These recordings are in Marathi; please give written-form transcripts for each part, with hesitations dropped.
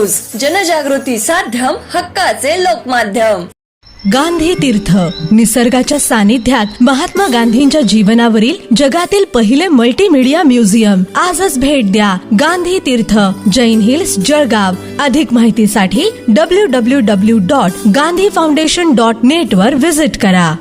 न्यूज, जनजागृती साध्यम, हक्काचे लोकमाध्यम। गांधी तीर्थ, निसर्गाच्या सानिध्यात महात्मा गांधींच्या जीवनावरील जगातील पहिले मल्टीमीडिया म्युझियम। आजच भेट द्या गांधी तीर्थ, जैन हिल्स, जळगाव। अधिक माहितीसाठी www.gandhifoundation.net वर विजिट करा।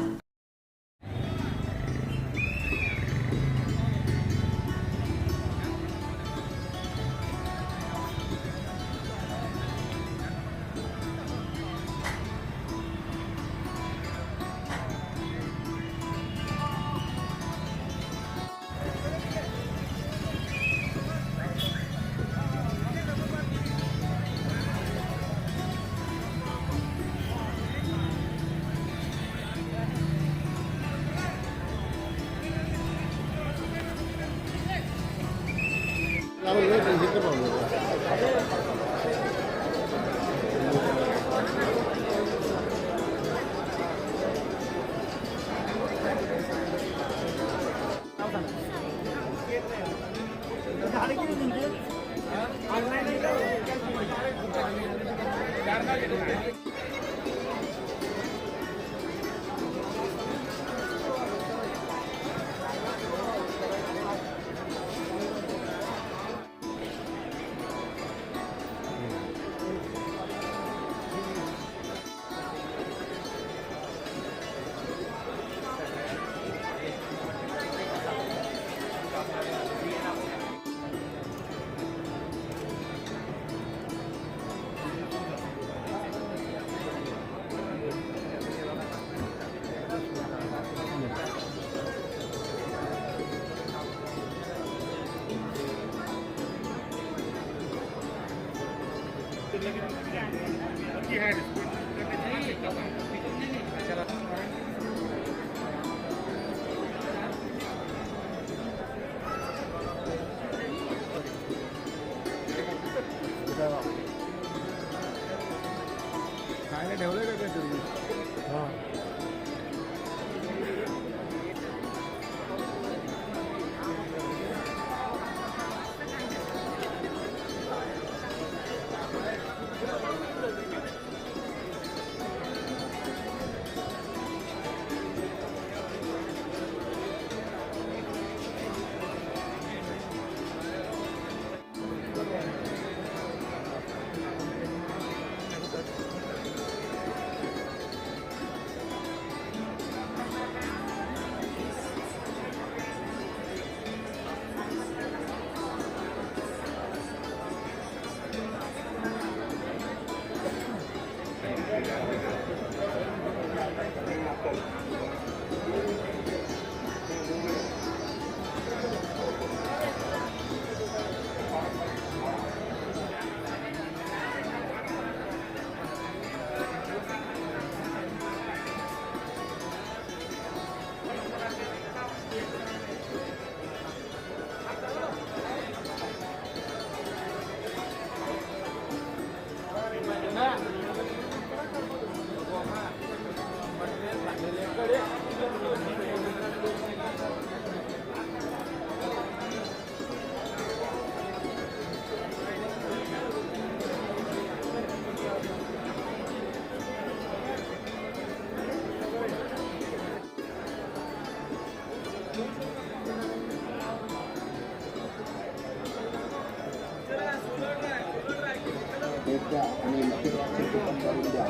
आणि नक्कीचे कूपन करून द्या।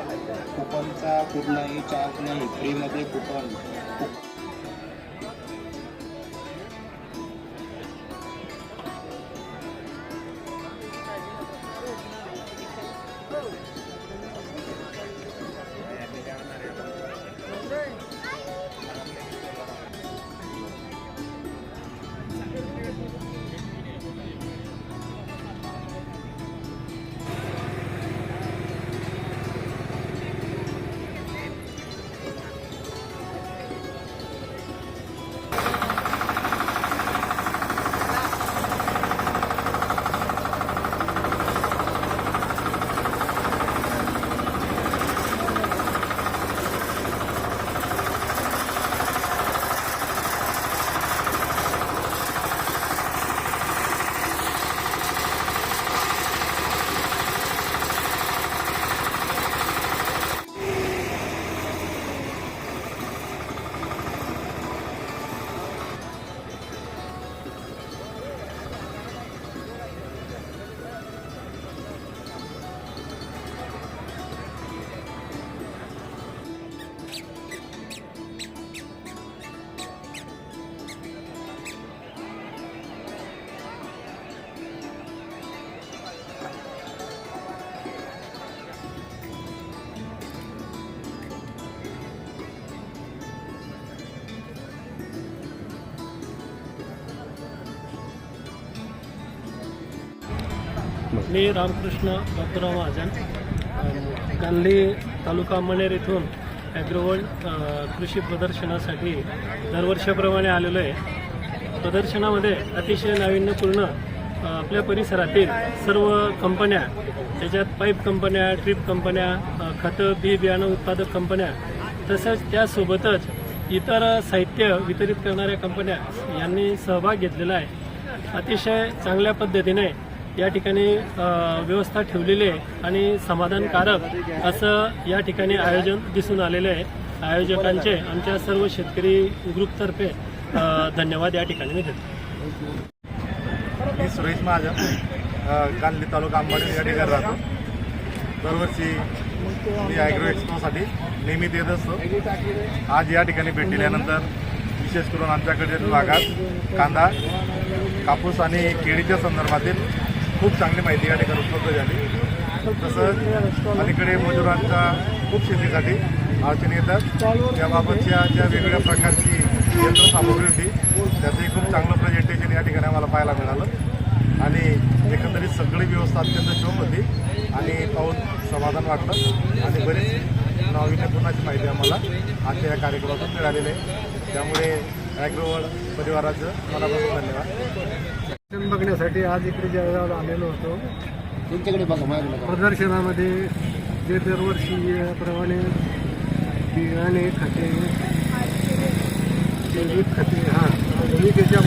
कूपनचा कुठलाही चार्ज नाही, फ्रीमध्ये कूपन। मी रामकृष्ण बापूराव महाजन गांधी तालुका मनेर येथून ॲग्रोवर्ल्ड कृषी प्रदर्शनासाठी दरवर्षाप्रमाणे आलेलो आहे. प्रदर्शनामध्ये अतिशय नाविन्यपूर्ण आपल्या परिसरातील सर्व कंपन्या, त्याच्यात पाईप कंपन्या, ड्रीप कंपन्या, खतं, बी बियाणं उत्पादक कंपन्या, तसंच त्यासोबतच इतर साहित्य वितरित करणाऱ्या कंपन्या यांनी सहभाग घेतलेला आहे. अतिशय चांगल्या पद्धतीने या ठिकाणी व्यवस्था ठेवलेली आहे आणि समाधानकारक असं या ठिकाणी आयोजन दिसून आलेले आहे. आयोजकांचे आमच्या सर्व शेतकरी ग्रुपतर्फे धन्यवाद या ठिकाणी मी देतो. मी सुरेश महाजन, गांधी तालुका अंबाडी या ठिकाणी राहतो. दरवर्षी मी ॲग्रो एक्सपोसाठी नेहमी येत असतो. आज या ठिकाणी भेट दिल्यानंतर विशेष करून आमच्याकडे भागात कांदा, कापूस आणि केळीच्या संदर्भातील खूप चांगली माहिती या ठिकाणी उपलब्ध झाली. तसंच अलीकडे मजुरांच्या खूप शेतीसाठी अडचणी येतात, त्याबाबतच्या ज्या वेगवेगळ्या प्रकारची यंत्रसामुग्री होती त्याचंही खूप चांगलं प्रेझेंटेशन या ठिकाणी आम्हाला पाहायला मिळालं आणि एकंदरीत सगळी व्यवस्था अत्यंत शोभ होती आणि पाहून समाधान वाटलं आणि बरीच नाविन्यपूर्णाची माहिती आम्हाला आजच्या या कार्यक्रमातून मिळालेली आहे. त्यामुळे ॲग्रोवर्ल्ड परिवाराचं मनापासून धन्यवाद. बघण्यासाठी आज इकडे जळगावला आलेलो होतो. तुमच्याकडे बघा माझ्याकडे बघा. प्रदर्शनामध्ये जे दरवर्षी याप्रमाणे बियाणे, खते, जैविक खते, जैविक याच्या